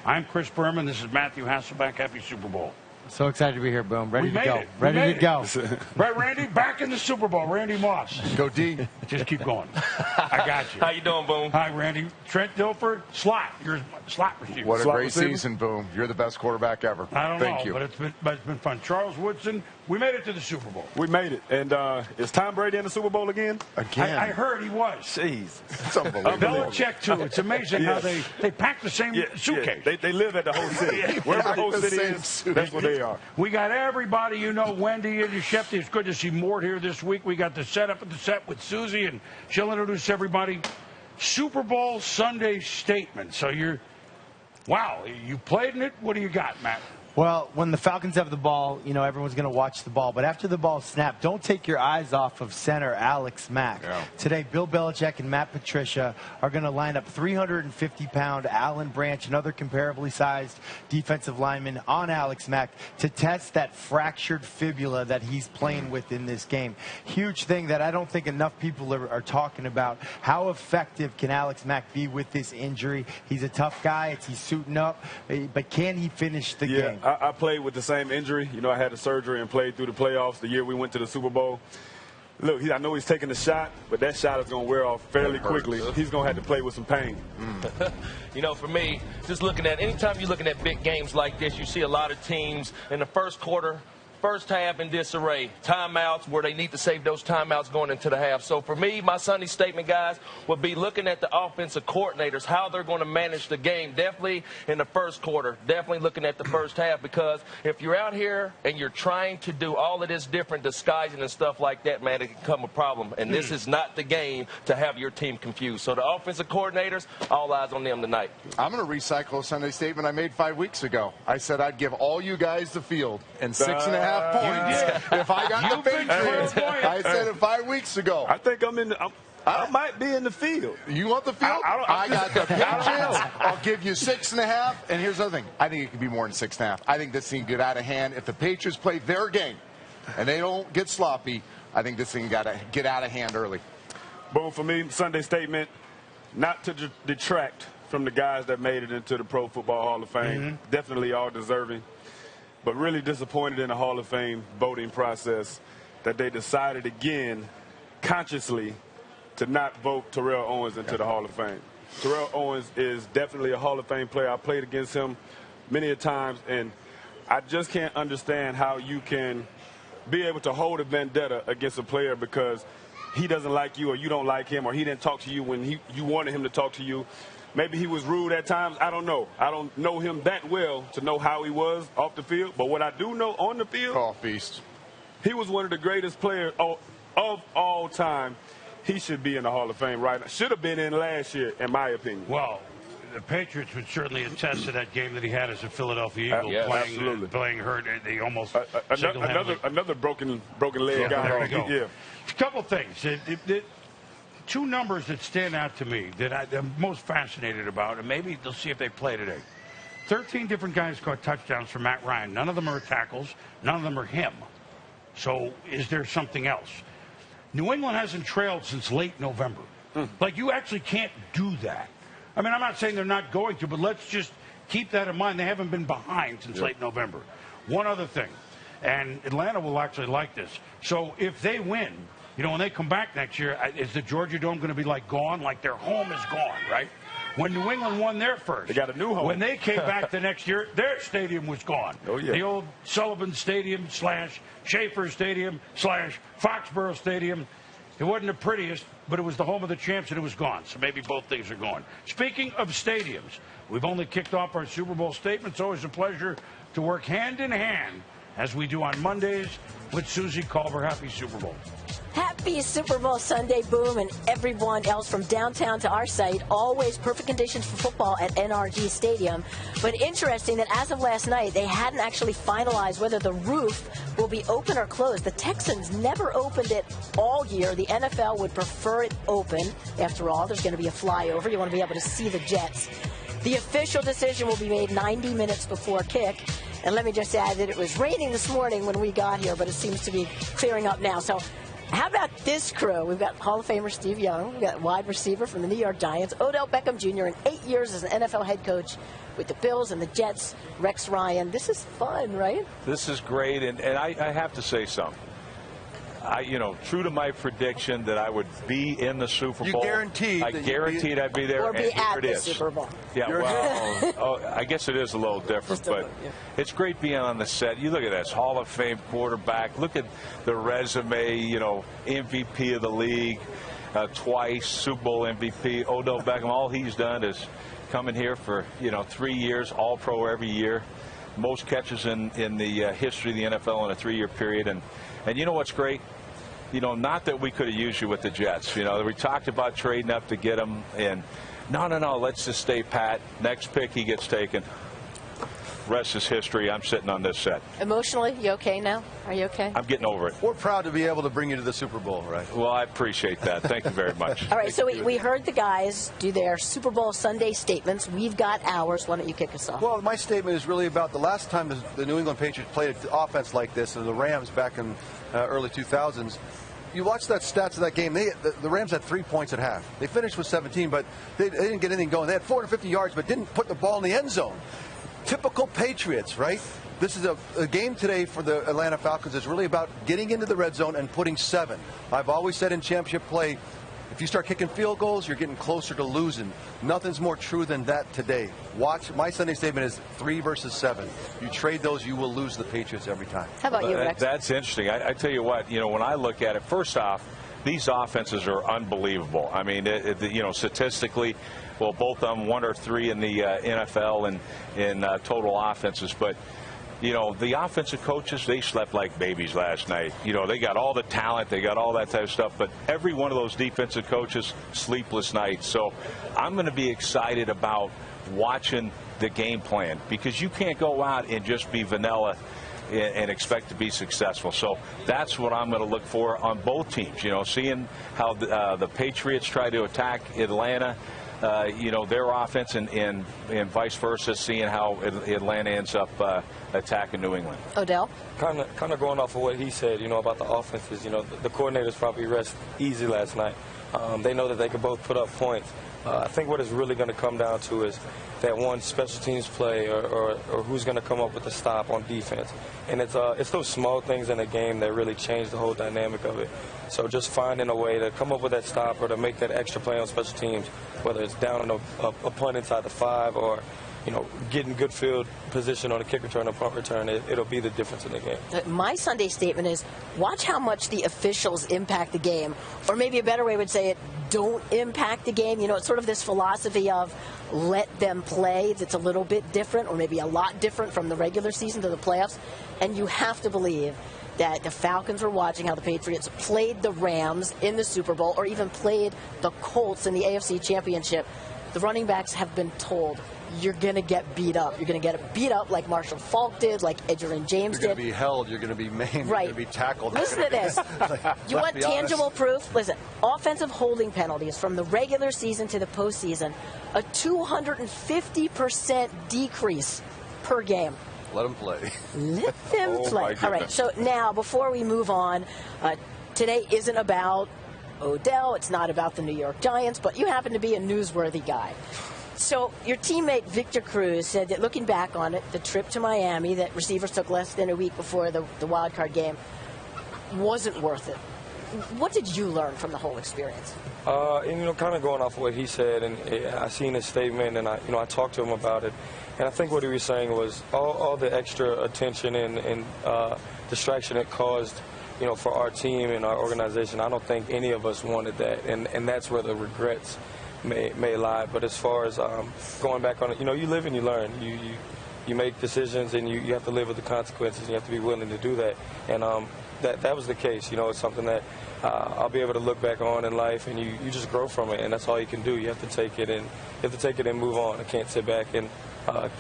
I'm Chris Berman. This is Matthew Hasselbeck. Happy Super Bowl. So excited to be here, Boom. Ready We to go. made it. Ready We to go. Right, Randy? Back in the Super Bowl. Randy Moss. Go D. Just keep going. I got you. How you doing, Boom? Hi, Randy. Trent Dilfer, slot. You're slot receiver. What a Slot great receiver? season, Boom. You're the best quarterback ever. I don't Thank know, you. but it's been fun. Charles Woodson, we made it to the Super Bowl. We made it. And is Tom Brady in the Super Bowl again? Again. I heard he was. Jeez. It's unbelievable. Belichick, too. It's amazing how Yes. they pack the same suitcase. Yeah. They live at the whole city. Wherever the whole The city same is, suitcase. that's where they are. We got everybody, you know, Wendy and Shefty. It's good to see Mort here this week. We got the setup at the set with Susie, and she'll introduce everybody. Super Bowl Sunday statement. So wow, you played in it. What do you got, Matt? Well, when the Falcons have the ball, you know, everyone's going to watch the ball. But after the ball snapped, don't take your eyes off of center Alex Mack. Yeah. Today, Bill Belichick and Matt Patricia are going to line up 350-pound Alan Branch and other comparably sized defensive linemen on Alex Mack to test that fractured fibula that he's playing with in this game. Huge thing that I don't think enough people are talking about. How effective can Alex Mack be with this injury? He's a tough guy. He's suiting up. But can he finish the game? I played with the same injury. You know, I had a surgery and played through the playoffs the year we went to the Super Bowl. Look, I know he's taking the shot, but that shot is going to wear off fairly quickly. He's going to have to play with some pain. You know, for me, just looking at, anytime you're looking at big games like this, you see a lot of teams in the first quarter, first half in disarray. Timeouts where they need to save those timeouts going into the half. So for me, my Sunday statement, guys, would be looking at the offensive coordinators, how they're going to manage the game. Definitely in the first quarter. Definitely looking at the first half, because if you're out here and you're trying to do all of this different disguising and stuff like that, man, it can become a problem. And this is not the game to have your team confused. So the offensive coordinators, all eyes on them tonight. I'm going to recycle a Sunday statement I made 5 weeks ago. I said I'd give all you guys the field and 6.5 points if I got the Patriots. I said it 5 weeks ago. I think I might be in the field. You want the field? I got the Patriots. I'll give you 6.5. And here's the other thing. I think it could be more than 6.5. I think this thing can get out of hand. If the Patriots play their game and they don't get sloppy, I think this thing got to get out of hand early. Boom, for me, Sunday statement, not to detract from the guys that made it into the Pro Football Hall of Fame. Definitely all deserving. But really disappointed in the Hall of Fame voting process that they decided again, consciously, to not vote Terrell Owens into the Hall of Fame. Terrell Owens is definitely a Hall of Fame player. I played against him many a times, and I just can't understand how you can be able to hold a vendetta against a player because he doesn't like you or you don't like him or he didn't talk to you when you wanted him to talk to you. Maybe he was rude at times. I don't know. I don't know him that well to know how he was off the field. But what I do know on the field, Oh, beast. he was one of the greatest players of all time. He should be in the Hall of Fame right now. Should have been in last year, in my opinion. Well, the Patriots would certainly attest to that game that he had as a Philadelphia Eagle, Yes, absolutely. playing hurt. They almost another broken leg guy. there we go. Yeah. A couple things. Two numbers that stand out to me that I'm most fascinated about, and maybe they'll see if they play today. 13 different guys caught touchdowns for Matt Ryan. None of them are tackles. None of them are him. So is there something else? New England hasn't trailed since late November. Like, you actually can't do that. I mean, I'm not saying they're not going to, but let's just keep that in mind. They haven't been behind since late November. One other thing, and Atlanta will actually like this. So if they win, you know, when they come back next year, is the Georgia Dome going to be like gone? Like their home is gone, right? When New England won their first. They got a new home. When they came back the next year, their stadium was gone. Oh, yeah. The old Sullivan Stadium / Schaefer Stadium / Foxborough Stadium. It wasn't the prettiest, but it was the home of the champs, and it was gone. So maybe both things are gone. Speaking of stadiums, we've only kicked off our Super Bowl statement. It's always a pleasure to work hand in hand, as we do on Mondays, with Susie Culver. Happy Super Bowl. Happy Super Bowl Sunday, Boom, and everyone else from downtown to our site. Always perfect conditions for football at NRG Stadium. But interesting that as of last night, they hadn't actually finalized whether the roof will be open or closed. The Texans never opened it all year. The NFL would prefer it open. After all, there's going to be a flyover. You want to be able to see the Jets. The official decision will be made 90 minutes before kick. And let me just add that it was raining this morning when we got here, but it seems to be clearing up now. So How about this crew? We've got Hall of Famer Steve Young. We've got wide receiver from the New York Giants, Odell Beckham Jr., in 8 years as an NFL head coach with the Bills and the Jets, Rex Ryan. This is fun, right? This is great, and I have to say something. True to my prediction that I would be in the Super Bowl. You guaranteed. I guaranteed I'd be there. Or be and here at it the is. Super Bowl. Yeah, well, I guess it is a little different, but it's great being on the set. You look at this, Hall of Fame quarterback. Look at the resume, MVP of the league, twice, Super Bowl MVP. Odell Beckham, all he's done is come in here for, 3 years, All-Pro every year. Most catches in the history of the NFL in a 3-year period. And you know what's great? Not that we could have used you with the Jets. We talked about trading up to get him, and no, let's just stay pat. Next pick, he gets taken. Rest is history. I'm sitting on this set. Emotionally, you okay now? Are you okay? I'm getting over it. We're proud to be able to bring you to the Super Bowl, right? Well, I appreciate that. Thank you very much. All right, so we heard the guys do their Super Bowl Sunday statements. We've got ours. Why don't you kick us off? Well, my statement is really about the last time the New England Patriots played an offense like this, and the Rams back in early 2000s. You watch that stats of that game. The Rams had 3 points at half. They finished with 17, but they didn't get anything going. They had 450 yards, but didn't put the ball in the end zone. Typical Patriots, right? This is a game today for the Atlanta Falcons. It's really about getting into the red zone and putting 7. I've always said in championship play, if you start kicking field goals, you're getting closer to losing. Nothing's more true than that today. Watch, my Sunday statement is 3 versus 7. You trade those, you will lose the Patriots every time. How about you, Rex? That's interesting. I tell you what, when I look at it, first off, these offenses are unbelievable. I mean, statistically, well, both of them 1 or 3 in the NFL and in total offenses. But, the offensive coaches, they slept like babies last night. They got all the talent, they got all that type of stuff. But every one of those defensive coaches, sleepless nights. So I'm going to be excited about watching the game plan, because you can't go out and just be vanilla and expect to be successful. So that's what I'm going to look for on both teams. Seeing how the Patriots try to attack Atlanta, their offense, and vice versa, seeing how Atlanta ends up attacking New England. Odell? Kind of going off of what he said, about the offenses. The coordinators probably rest easy last night. They know that they could both put up points. I think what it's really going to come down to is that one special teams play or who's going to come up with the stop on defense. And it's those small things in the game that really change the whole dynamic of it. So just finding a way to come up with that stop or to make that extra play on special teams, whether it's down on a punt inside the 5 or getting good field position on a kick return or punt return, it'll be the difference in the game. My Sunday statement is watch how much the officials impact the game. Or maybe a better way would say it, don't impact the game. It's sort of this philosophy of let them play that's a little bit different or maybe a lot different from the regular season to the playoffs. And you have to believe that the Falcons were watching how the Patriots played the Rams in the Super Bowl or even played the Colts in the AFC Championship. The running backs have been told, you're going to get beat up. You're going to get beat up like Marshall Faulk did, like Edgerrin James did. You're going to be held. You're going to be maimed. Right. You're going to be tackled. Listen to this. You want tangible proof? Listen, offensive holding penalties from the regular season to the postseason, a 250% decrease per game. Let them play. Let them play. All right, so now before we move on, today isn't about Odell. It's not about the New York Giants, but you happen to be a newsworthy guy. So your teammate Victor Cruz said that looking back on it, the trip to Miami that receivers took less than a week before the wild card game wasn't worth it. What did you learn from the whole experience? And kind of going off of what he said, and I seen his statement, and I talked to him about it, and I think what he was saying was all the extra attention and distraction it caused, for our team and our organization. I don't think any of us wanted that, and that's where the regrets may lie. But as far as going back on it, you live and you learn. You make decisions, and you have to live with the consequences. You have to be willing to do that, and that was the case. It's something that I'll be able to look back on in life, and you just grow from it, and that's all you can do. You have to take it and move on. I can't sit back and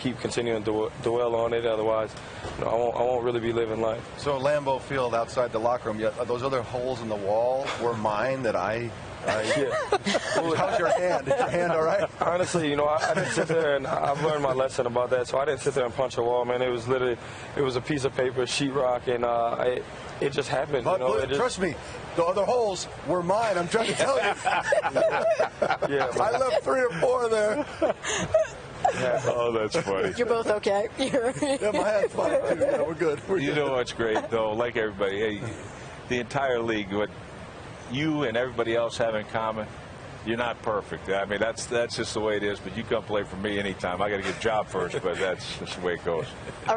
keep continuing to dwell on it. Otherwise, I won't really be living life. So Lambeau Field outside the locker room, yet those other holes in the wall were mine that I How's your hand? Is your hand all right? Honestly, you know, I didn't sit there, and I've learned my lesson about that. So I didn't sit there and punch a wall, man. It was literally, it was a piece of paper, sheetrock, and it just happened. But You know, trust me, the other holes were mine. I'm trying to tell you. Yeah, I left 3 or 4 there. Oh, that's funny. You're both okay. Yeah, my hand's fine too. Yeah, we're good. We're You good. know what's great, though, like everybody, hey, the entire league, what you and everybody else have in common, you're not perfect. I mean, that's just the way it is, but you come play for me anytime. I got to get a job first, but that's the way it goes. All right.